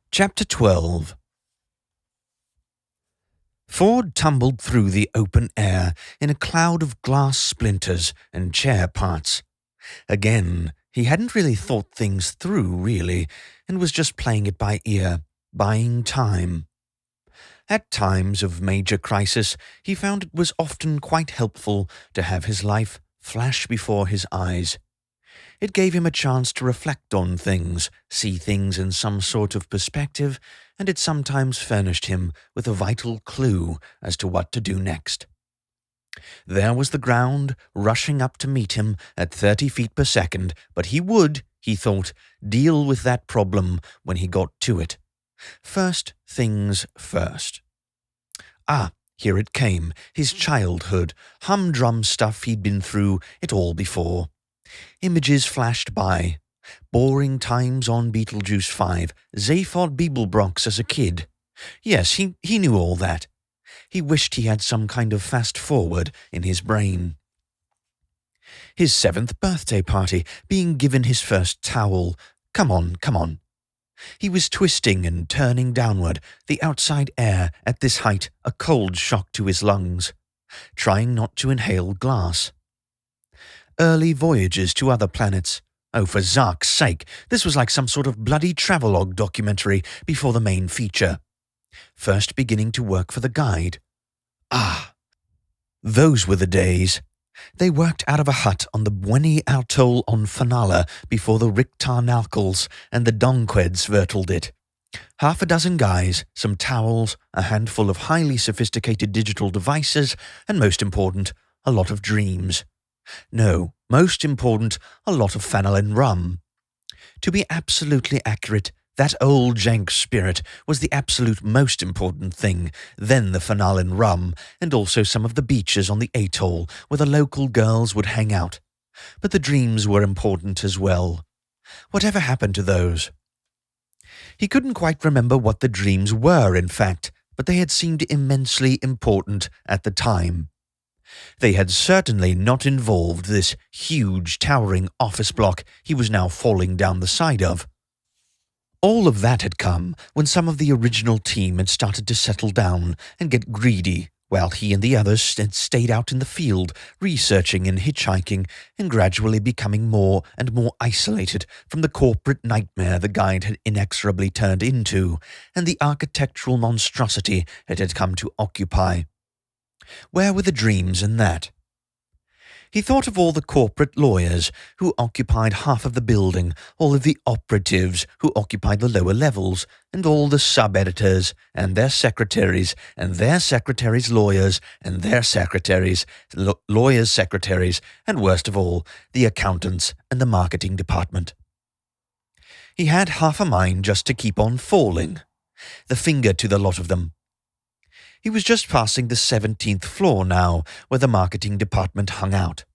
Chapter 12. Ford tumbled through the open air in a cloud of glass splinters and chair parts. Again, he hadn't really thought things through, really, and was just playing it by ear, buying time. At times of major crisis, he found it was often quite helpful to have his life flash before his eyes. It gave him a chance to reflect on things, see things in some sort of perspective, and it sometimes furnished him with a vital clue as to what to do next. There was the ground rushing up to meet him at 30 feet per second, but he would, he thought, deal with that problem when he got to it. First things first. Here it came, his childhood, humdrum stuff he'd been through it all before. Images flashed by. Boring times on Beetlejuice 5, Zaphod Beeblebrox as a kid. Yes, he knew all that. He wished he had some kind of fast-forward in his brain. His 7th birthday party, being given his first towel. Come on. He was twisting and turning downward, the outside air at this height a cold shock to his lungs, trying not to inhale glass. Early voyages to other planets. Oh, for Zark's sake, this was like some sort of bloody travelogue documentary before the main feature. First beginning to work for the guide. Those were the days. They worked out of a hut on the Bweni Atoll on Fanala before the Riktarnalkals and the Donqueds vertled it. 6 guys, some towels, a handful of highly sophisticated digital devices, and most important, a lot of dreams. No, most important, a lot of fennel and rum. To be absolutely accurate, that old jank spirit was the absolute most important thing, then the fennel and rum, and also some of the beaches on the atoll where the local girls would hang out. But the dreams were important as well. Whatever happened to those? He couldn't quite remember what the dreams were, in fact, but they had seemed immensely important at the time. They had certainly not involved this huge, towering office block he was now falling down the side of. All of that had come when some of the original team had started to settle down and get greedy, while he and the others had stayed out in the field, researching and hitchhiking, and gradually becoming more and more isolated from the corporate nightmare the guide had inexorably turned into, and the architectural monstrosity it had come to occupy. Where were the dreams in that? He thought of all the corporate lawyers who occupied half of the building, all of the operatives who occupied the lower levels, and all the sub-editors, and their secretaries, and their secretaries' lawyers, and their secretaries, lawyers' secretaries, and worst of all, the accountants and the marketing department. He had half a mind just to keep on falling, the finger to the lot of them. He was just passing the 17th floor now, where the marketing department hung out.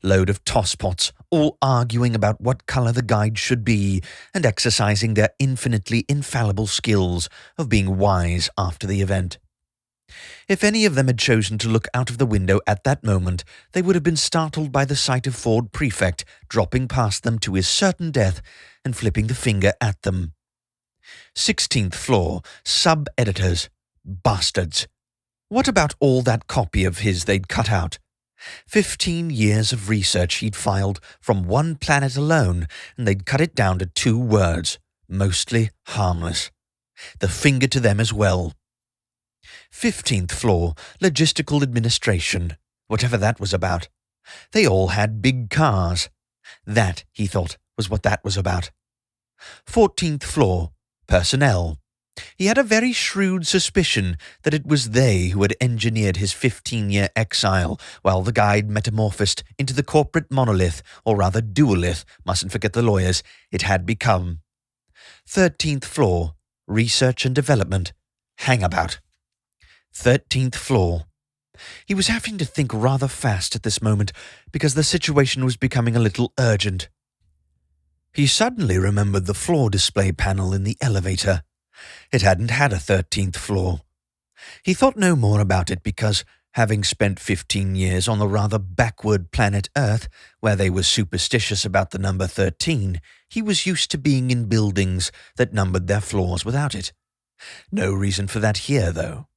Load of tosspots, all arguing about what colour the guide should be, and exercising their infinitely infallible skills of being wise after the event. If any of them had chosen to look out of the window at that moment, they would have been startled by the sight of Ford Prefect dropping past them to his certain death and flipping the finger at them. 16th floor, sub-editors. Bastards. What about all that copy of his they'd cut out? 15 years of research he'd filed from one planet alone, and they'd cut it down to 2 words, mostly harmless. The finger to them as well. 15th floor, logistical administration, whatever that was about. They all had big cars. That, he thought, was what that was about. 14th floor, personnel. He had a very shrewd suspicion that it was they who had engineered his 15-year exile while the guide metamorphosed into the corporate monolith, or rather duolith, mustn't forget the lawyers, it had become. 13th floor, research and development, hangabout. 13th floor. He was having to think rather fast at this moment because the situation was becoming a little urgent. He suddenly remembered the floor display panel in the elevator. It hadn't had a 13th floor. He thought no more about it because, Having spent 15 years on the rather backward planet Earth, where they were superstitious about the number 13, he was used to being in buildings that numbered their floors without it. No reason for that here, though.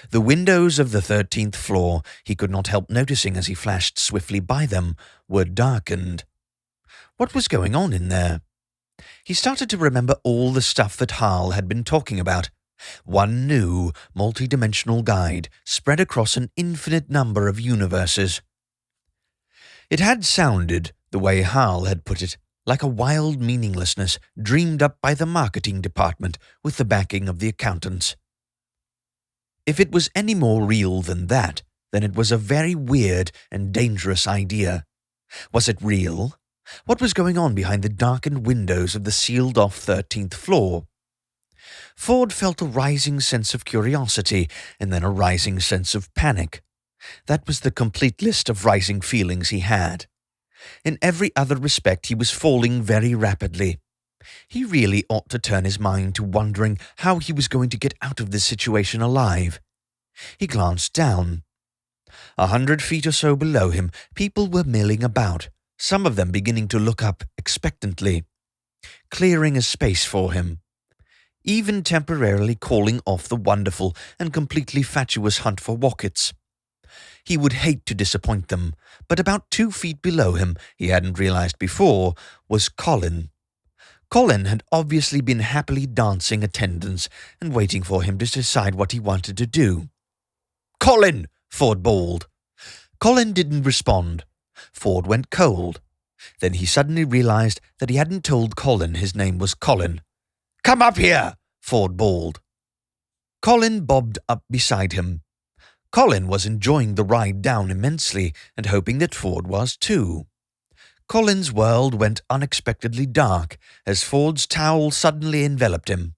The windows of the 13th floor, he could not help noticing as he flashed swiftly by them, were darkened. What was going on in there? He started to remember all the stuff that Hal had been talking about. One new, multi-dimensional guide spread across an infinite number of universes. It had sounded, the way Hal had put it, like a wild meaninglessness dreamed up by the marketing department with the backing of the accountants. If it was any more real than that, then it was a very weird and dangerous idea. Was it real? What was going on behind the darkened windows of the sealed-off 13th floor? Ford felt a rising sense of curiosity and then a rising sense of panic. That was the complete list of rising feelings he had. In every other respect, he was falling very rapidly. He really ought to turn his mind to wondering how he was going to get out of this situation alive. He glanced down. 100 feet or so below him, people were milling about, some of them beginning to look up expectantly, clearing a space for him, even temporarily calling off the wonderful and completely fatuous hunt for rockets. He would hate to disappoint them, but about 2 feet below him, he hadn't realized before, was Colin. Colin had obviously been happily dancing attendance and waiting for him to decide what he wanted to do. "Colin!" Ford bawled. Colin didn't respond. Ford went cold. Then he suddenly realized that he hadn't told Colin his name was Colin. "Come up here!" Ford bawled. Colin bobbed up beside him. Colin was enjoying the ride down immensely and hoping that Ford was too. Colin's world went unexpectedly dark as Ford's towel suddenly enveloped him.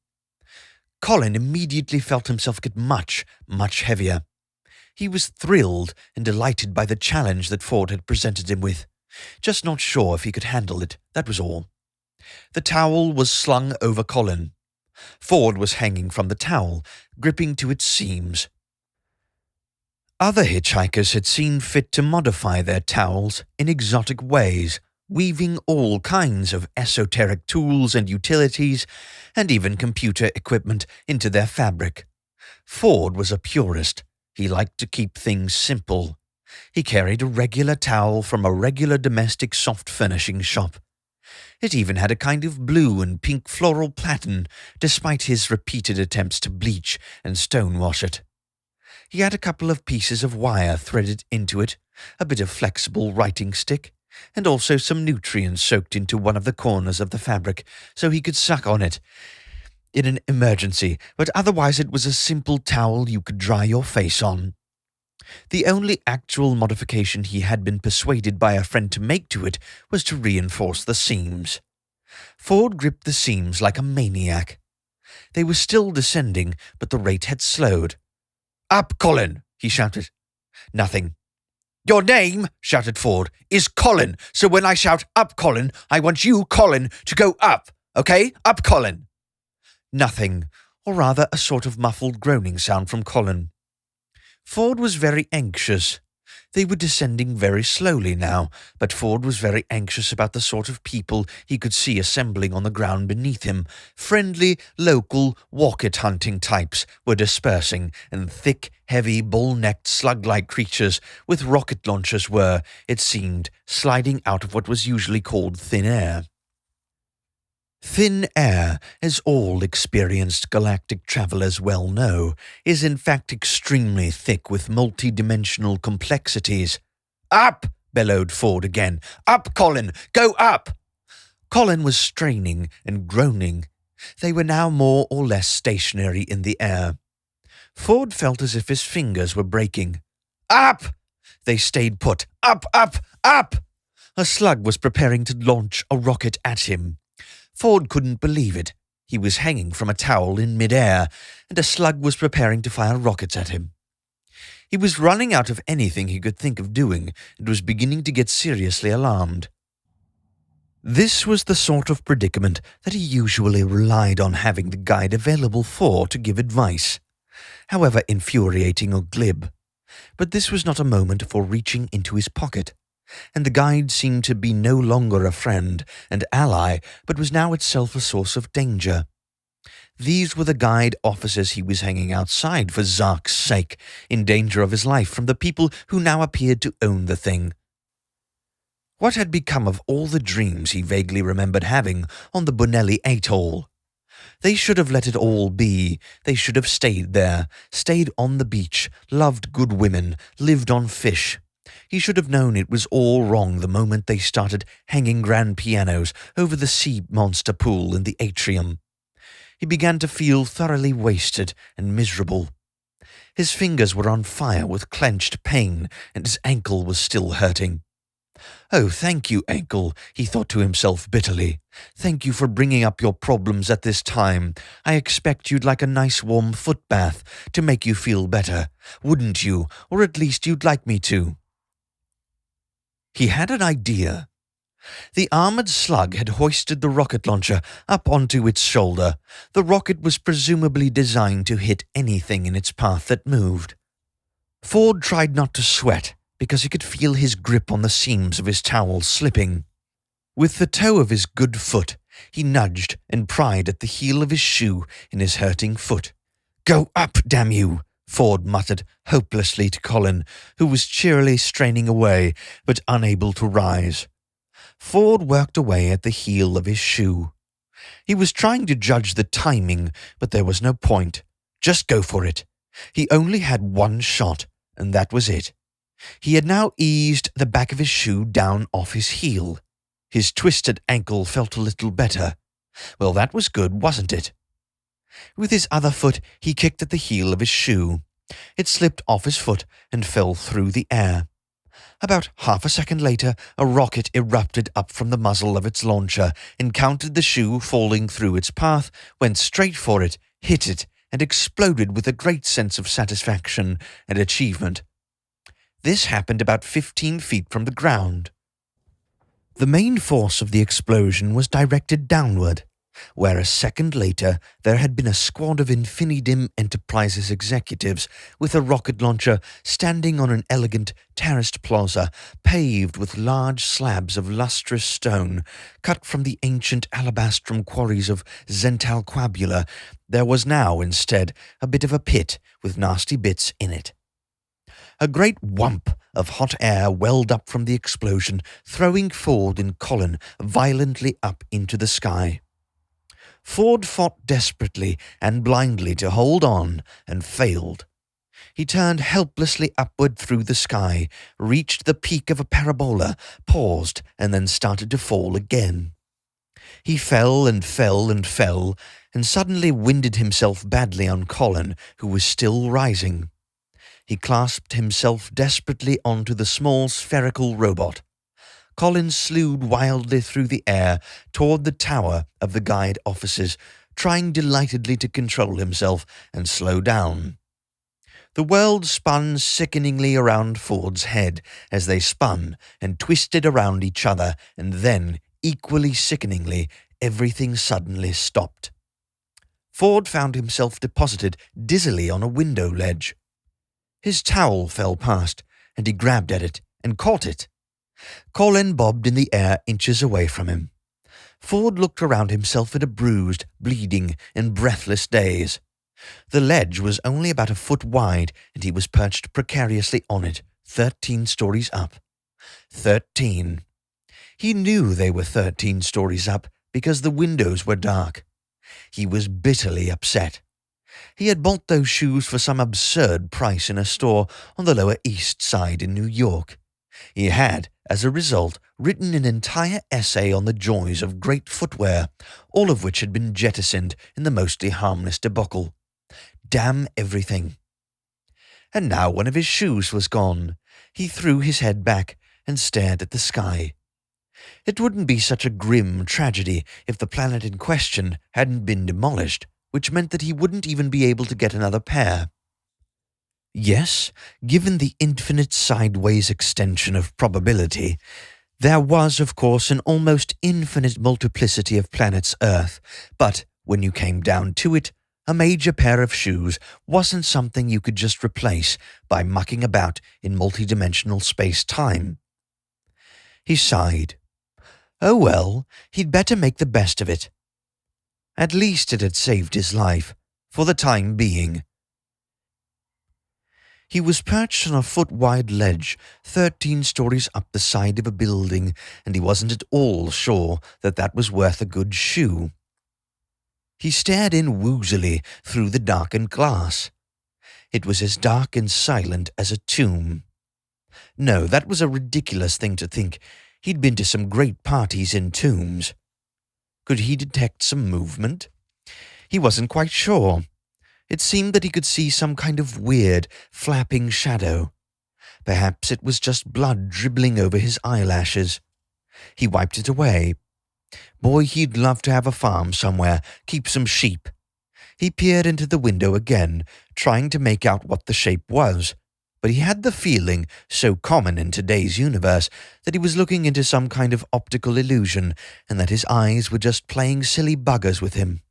Colin immediately felt himself get much, much heavier. He was thrilled and delighted by the challenge that Ford had presented him with, just not sure if he could handle it, that was all. The towel was slung over Colin. Ford was hanging from the towel, gripping to its seams. Other hitchhikers had seen fit to modify their towels in exotic ways, weaving all kinds of esoteric tools and utilities, and even computer equipment into their fabric. Ford was a purist. He liked to keep things simple. He carried a regular towel from a regular domestic soft furnishing shop. It even had a kind of blue and pink floral pattern, despite his repeated attempts to bleach and stonewash it. He had a couple of pieces of wire threaded into it, a bit of flexible writing stick, and also some nutrients soaked into one of the corners of the fabric so he could suck on it in an emergency, but otherwise it was a simple towel you could dry your face on. The only actual modification he had been persuaded by a friend to make to it was to reinforce the seams. Ford gripped the seams like a maniac. They were still descending, but the rate had slowed. "Up, Colin!" he shouted. Nothing. "Your name," shouted Ford, "is Colin, so when I shout 'Up, Colin,' I want you, Colin, to go up, okay? Up, Colin!" Nothing, or rather a sort of muffled groaning sound from Colin. Ford was very anxious. They were descending very slowly now, but Ford was very anxious about the sort of people he could see assembling on the ground beneath him. Friendly, local, rocket-hunting types were dispersing, and thick, heavy, bull-necked, slug-like creatures with rocket launchers were, it seemed, sliding out of what was usually called thin air. Thin air, as all experienced galactic travelers well know, is in fact extremely thick with multi-dimensional complexities. "Up!" bellowed Ford again. "Up, Colin! Go up!" Colin was straining and groaning. They were now more or less stationary in the air. Ford felt as if his fingers were breaking. "Up!" They stayed put. "Up, up, up!" A slug was preparing to launch a rocket at him. Ford couldn't believe it. He was hanging from a towel in mid-air, and a slug was preparing to fire rockets at him. He was running out of anything he could think of doing, and was beginning to get seriously alarmed. This was the sort of predicament that he usually relied on having the guide available for to give advice, however infuriating or glib. But this was not a moment for reaching into his pocket, and the guide seemed to be no longer a friend and ally, but was now itself a source of danger. These were the guide officers he was hanging outside for Zark's sake, in danger of his life from the people who now appeared to own the thing. What had become of all the dreams he vaguely remembered having on the Bonelli atoll? They should have let it all be. They should have stayed there, stayed on the beach, loved good women, lived on fish. He should have known it was all wrong the moment they started hanging grand pianos over the sea monster pool in the atrium. He began to feel thoroughly wasted and miserable. His fingers were on fire with clenched pain, and his ankle was still hurting. "Oh, thank you, ankle," he thought to himself bitterly. "Thank you for bringing up your problems at this time. I expect you'd like a nice warm foot bath to make you feel better, wouldn't you? Or at least you'd like me to." He had an idea. The armored slug had hoisted the rocket launcher up onto its shoulder. The rocket was presumably designed to hit anything in its path that moved. Ford tried not to sweat, because he could feel his grip on the seams of his towel slipping. With the toe of his good foot, he nudged and pried at the heel of his shoe in his hurting foot. "Go up, damn you!" Ford muttered hopelessly to Colin, who was cheerily straining away, but unable to rise. Ford worked away at the heel of his shoe. He was trying to judge the timing, but there was no point. Just go for it. He only had one shot, and that was it. He had now eased the back of his shoe down off his heel. His twisted ankle felt a little better. Well, that was good, wasn't it? With his other foot, he kicked at the heel of his shoe. It slipped off his foot and fell through the air. About half a second later, a rocket erupted up from the muzzle of its launcher, encountered the shoe falling through its path, went straight for it, hit it, and exploded with a great sense of satisfaction and achievement. This happened about 15 feet from the ground. The main force of the explosion was directed downward, where a second later there had been a squad of Infinidim Enterprises executives with a rocket launcher standing on an elegant terraced plaza paved with large slabs of lustrous stone cut from the ancient alabastrum quarries of Zentalquabula. There was now, instead, a bit of a pit with nasty bits in it. A great whump of hot air welled up from the explosion, throwing Ford and Colin violently up into the sky. Ford fought desperately and blindly to hold on, and failed. He turned helplessly upward through the sky, reached the peak of a parabola, paused, and then started to fall again. He fell and fell and fell, and suddenly winded himself badly on Colin, who was still rising. He clasped himself desperately onto the small spherical robot. Colin slewed wildly through the air toward the tower of the guide officers, trying delightedly to control himself and slow down. The world spun sickeningly around Ford's head as they spun and twisted around each other, and then, equally sickeningly, everything suddenly stopped. Ford found himself deposited dizzily on a window ledge. His towel fell past, and he grabbed at it and caught it. Colin bobbed in the air inches away from him. Ford looked around himself in a bruised, bleeding, and breathless daze. The ledge was only about a foot wide, and he was perched precariously on it, 13 stories up. 13. He knew they were 13 stories up because the windows were dark. He was bitterly upset. He had bought those shoes for some absurd price in a store on the Lower East Side in New York. He had, as a result, written an entire essay on the joys of great footwear, all of which had been jettisoned in the Mostly Harmless debacle. Damn everything. And now one of his shoes was gone. He threw his head back and stared at the sky. It wouldn't be such a grim tragedy if the planet in question hadn't been demolished, which meant that he wouldn't even be able to get another pair. Yes, given the infinite sideways extension of probability, there was, of course, an almost infinite multiplicity of planets Earth, but, when you came down to it, A major pair of shoes wasn't something you could just replace by mucking about in multidimensional space-time. He sighed. Oh well, he'd better make the best of it. At least it had saved his life, for the time being. He was perched on a foot-wide ledge, 13 stories up the side of a building, and he wasn't at all sure that that was worth a good shoe. He stared in woozily through the darkened glass. It was as dark and silent as a tomb. No, that was a ridiculous thing to think. He'd been to some great parties in tombs. Could he detect some movement? He wasn't quite sure. It seemed that he could see some kind of weird, flapping shadow. Perhaps it was just blood dribbling over his eyelashes. He wiped it away. Boy, he'd love to have a farm somewhere, keep some sheep. He peered into the window again, trying to make out what the shape was, but he had the feeling, so common in today's universe, that he was looking into some kind of optical illusion, and that his eyes were just playing silly buggers with him.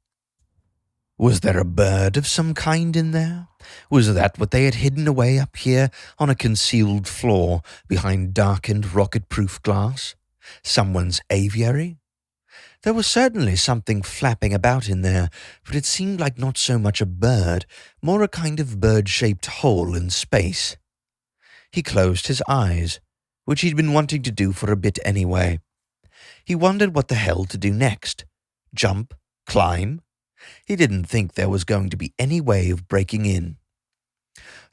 Was there a bird of some kind in there? Was that what they had hidden away up here on a concealed floor behind darkened rocket-proof glass? Someone's aviary? There was certainly something flapping about in there, but it seemed like not so much a bird, more a kind of bird-shaped hole in space. He closed his eyes, which he'd been wanting to do for a bit anyway. He wondered what the hell to do next. Jump? Climb? He didn't think there was going to be any way of breaking in.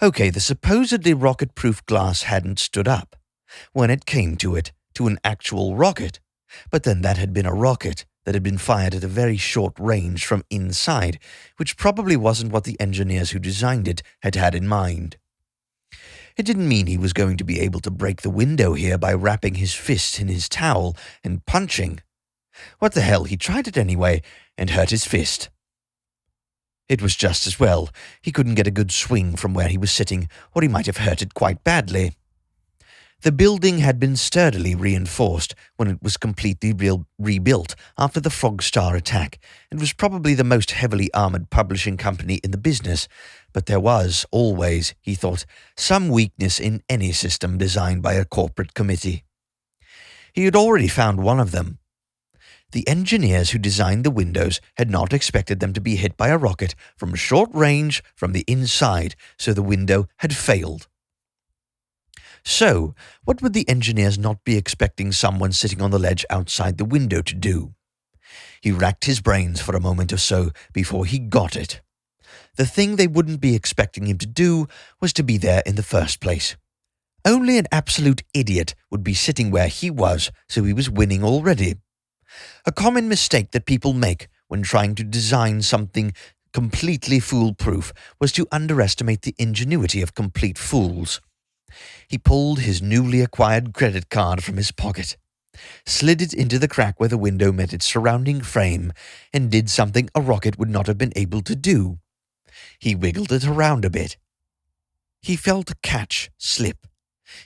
Okay, the supposedly rocket-proof glass hadn't stood up, when it came to it, to an actual rocket. But then that had been a rocket that had been fired at a very short range from inside, which probably wasn't what the engineers who designed it had had in mind. It didn't mean he was going to be able to break the window here by wrapping his fist in his towel and punching. What the hell, he tried it anyway, and hurt his fist. It was just as well. He couldn't get a good swing from where he was sitting, or he might have hurt it quite badly. The building had been sturdily reinforced when it was completely rebuilt after the Frogstar attack, and was probably the most heavily armoured publishing company in the business, but there was always, he thought, some weakness in any system designed by a corporate committee. He had already found one of them. The engineers who designed the windows had not expected them to be hit by a rocket from short range from the inside, so the window had failed. So, what would the engineers not be expecting someone sitting on the ledge outside the window to do? He racked his brains for a moment or so before he got it. The thing they wouldn't be expecting him to do was to be there in the first place. Only an absolute idiot would be sitting where he was, so he was winning already. A common mistake that people make when trying to design something completely foolproof was to underestimate the ingenuity of complete fools. He pulled his newly acquired credit card from his pocket, slid it into the crack where the window met its surrounding frame, and did something a rocket would not have been able to do. He wiggled it around a bit. He felt a catch slip.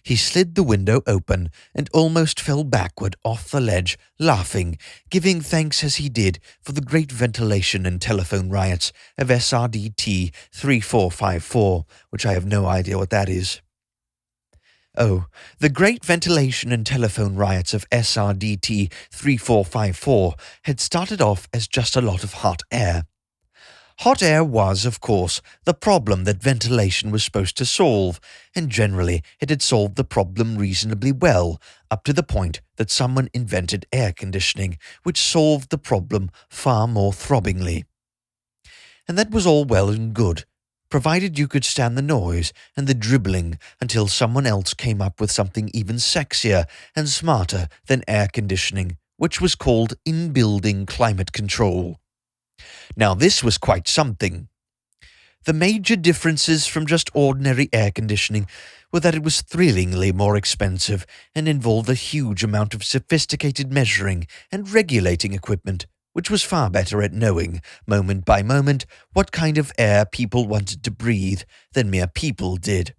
He slid the window open and almost fell backward off the ledge, laughing, giving thanks as he did for the great ventilation and telephone riots of SRDT 3454, which I have no idea what that is. Oh, the great ventilation and telephone riots of SRDT 3454 had started off as just a lot of hot air. Hot air was, of course, the problem that ventilation was supposed to solve, and generally it had solved the problem reasonably well, up to the point that someone invented air conditioning, which solved the problem far more throbbingly. And that was all well and good, provided you could stand the noise and the dribbling until someone else came up with something even sexier and smarter than air conditioning, which was called in-building climate control. Now this was quite something. The major differences from just ordinary air conditioning were that it was thrillingly more expensive and involved a huge amount of sophisticated measuring and regulating equipment, which was far better at knowing, moment by moment, what kind of air people wanted to breathe than mere people did.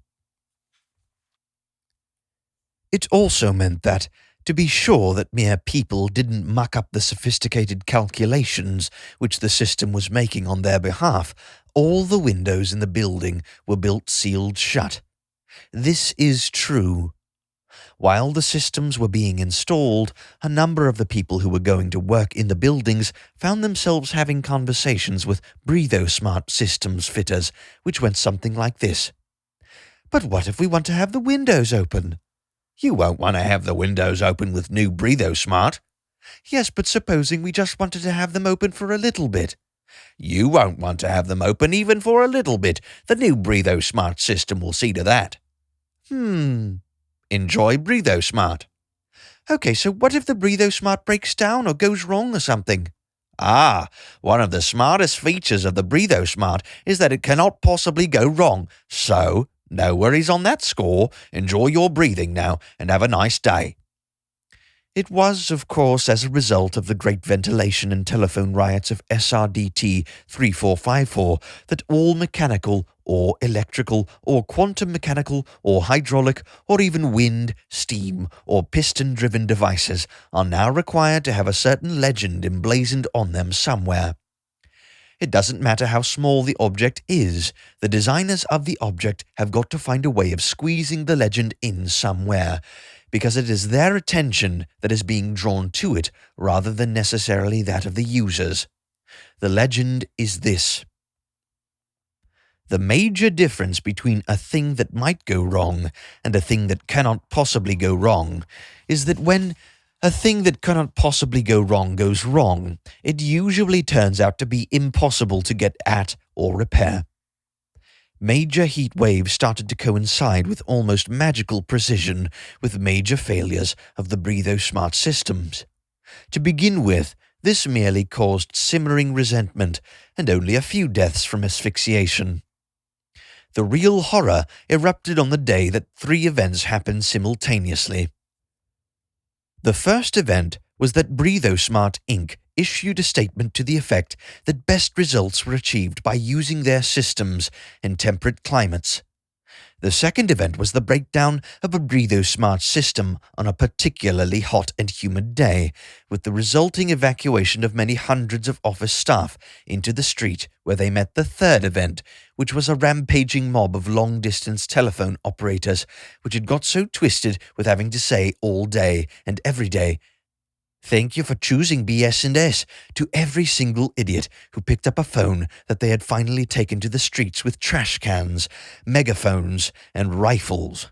It also meant that, To be sure that mere people didn't muck up the sophisticated calculations which the system was making on their behalf, all the windows in the building were built sealed shut. This is true. While the systems were being installed, a number of the people who were going to work in the buildings found themselves having conversations with breathosmart systems fitters, which went something like this. "But what if we want to have the windows open?" "You won't want to have the windows open with new breathosmart." "Yes, but supposing we just wanted to have them open for a little bit?" "You won't want to have them open even for a little bit. The new breathosmart system will see to that." Enjoy breathosmart. "Okay, so what if the breathosmart breaks down or goes wrong or something?" One of the smartest features of the breathosmart is that it cannot possibly go wrong. So, no worries on that score. Enjoy your breathing now and have a nice day. It was, of course, as a result of the great ventilation and telephone riots of SRDT 3454 that all mechanical or electrical or quantum mechanical or hydraulic or even wind, steam or piston-driven devices are now required to have a certain legend emblazoned on them somewhere. It doesn't matter how small the object is, the designers of the object have got to find a way of squeezing the legend in somewhere, because it is their attention that is being drawn to it rather than necessarily that of the users. The legend is this: the major difference between a thing that might go wrong and a thing that cannot possibly go wrong is that when a thing that cannot possibly go wrong goes wrong, it usually turns out to be impossible to get at or repair. Major heat waves started to coincide with almost magical precision with major failures of the breathosmart systems. To begin with, this merely caused simmering resentment and only a few deaths from asphyxiation. The real horror erupted on the day that 3 events happened simultaneously. The first event was that breathosmart Inc. issued a statement to the effect that best results were achieved by using their systems in temperate climates. The second event was the breakdown of a breathosmart system on a particularly hot and humid day, with the resulting evacuation of many hundreds of office staff into the street, where they met the third event, which was a rampaging mob of long-distance telephone operators, which had got so twisted with having to say all day and every day, "Thank you for choosing BS&S," to every single idiot who picked up a phone that they had finally taken to the streets with trash cans, megaphones, and rifles.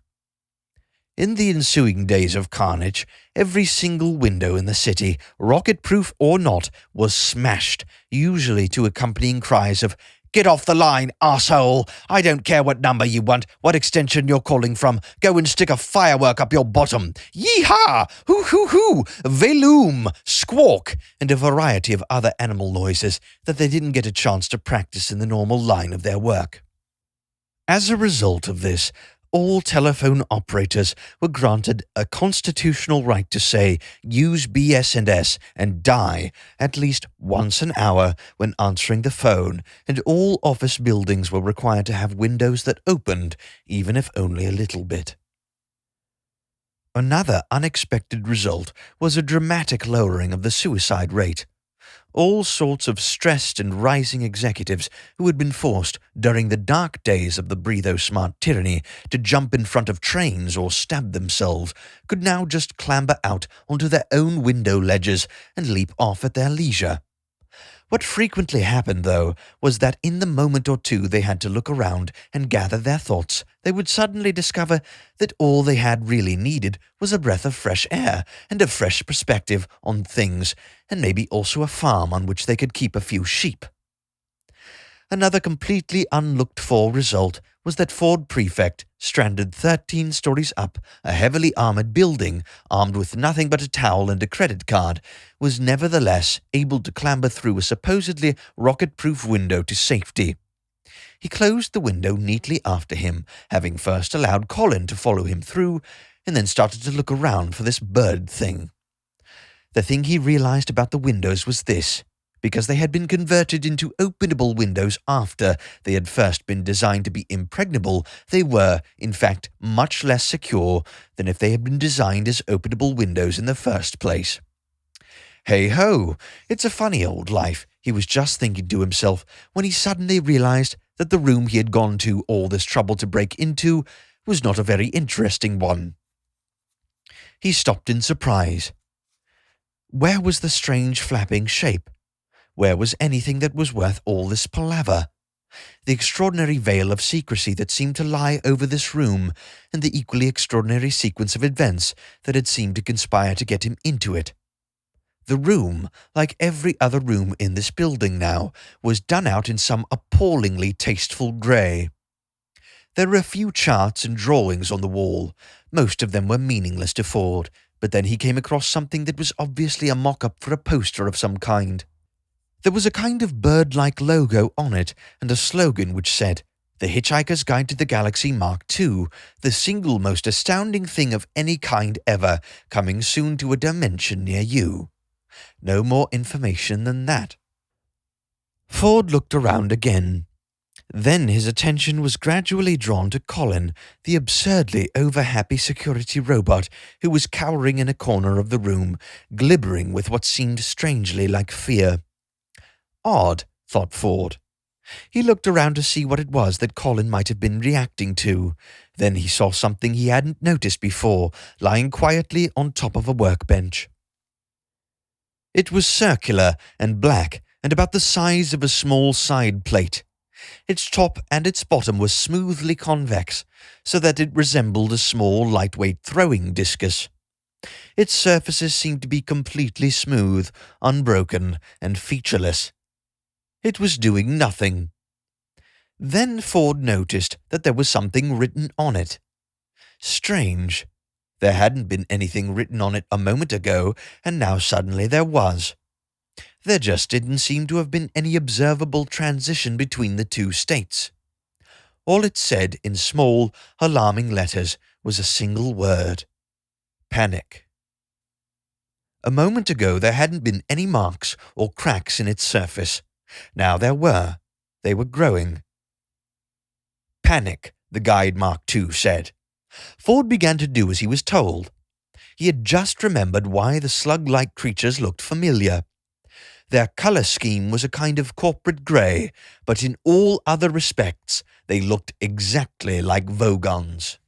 In the ensuing days of carnage, every single window in the city, rocket-proof or not, was smashed, usually to accompanying cries of, "Get off the line, arsehole! I don't care what number you want, what extension you're calling from. Go and stick a firework up your bottom. Yee-haw! Hoo-hoo-hoo! Veloom! Squawk!" and a variety of other animal noises that they didn't get a chance to practice in the normal line of their work. As a result of this, all telephone operators were granted a constitutional right to say, "Use BS&S and die," at least once an hour when answering the phone, and all office buildings were required to have windows that opened, even if only a little bit. Another unexpected result was a dramatic lowering of the suicide rate. All sorts of stressed and rising executives who had been forced, during the dark days of the breathosmart tyranny, to jump in front of trains or stab themselves, could now just clamber out onto their own window ledges and leap off at their leisure. What frequently happened, though, was that in the moment or two they had to look around and gather their thoughts, they would suddenly discover that all they had really needed was a breath of fresh air and a fresh perspective on things, and maybe also a farm on which they could keep a few sheep. Another completely unlooked-for result was that Ford Prefect, stranded 13 stories up a heavily armored building, armed with nothing but a towel and a credit card, was nevertheless able to clamber through a supposedly rocket-proof window to safety. He closed the window neatly after him, having first allowed Colin to follow him through, and then started to look around for this bird thing. The thing he realized about the windows was this: Because they had been converted into openable windows after they had first been designed to be impregnable, they were, in fact, much less secure than if they had been designed as openable windows in the first place. Hey-ho, it's a funny old life, he was just thinking to himself when he suddenly realized that the room he had gone to all this trouble to break into was not a very interesting one. He stopped in surprise. Where was the strange flapping shape? Where was anything that was worth all this palaver? The extraordinary veil of secrecy that seemed to lie over this room, and the equally extraordinary sequence of events that had seemed to conspire to get him into it. The room, like every other room in this building now, was done out in some appallingly tasteful grey. There were a few charts and drawings on the wall. Most of them were meaningless to Ford, but then he came across something that was obviously a mock-up for a poster of some kind. There was a kind of bird-like logo on it, and a slogan which said, "The Hitchhiker's Guide to the Galaxy Mark II, the single most astounding thing of any kind ever, coming soon to a dimension near you." No more information than that. Ford looked around again. Then his attention was gradually drawn to Colin, the absurdly over-happy security robot who was cowering in a corner of the room, glibbering with what seemed strangely like fear. Odd, thought Ford. He looked around to see what it was that Colin might have been reacting to. Then he saw something he hadn't noticed before, lying quietly on top of a workbench. It was circular and black and about the size of a small side plate. Its top and its bottom were smoothly convex, so that it resembled a small, lightweight throwing discus. Its surfaces seemed to be completely smooth, unbroken, and featureless. It was doing nothing. Then Ford noticed that there was something written on it. Strange. There hadn't been anything written on it a moment ago, and now suddenly there was. There just didn't seem to have been any observable transition between the two states. All it said in small, alarming letters was a single word: panic. A moment ago there hadn't been any marks or cracks in its surface. Now there were. They were growing. Panic, the Guide Mark II said. Ford began to do as he was told. He had just remembered why the slug-like creatures looked familiar. Their colour scheme was a kind of corporate grey, but in all other respects they looked exactly like Vogons.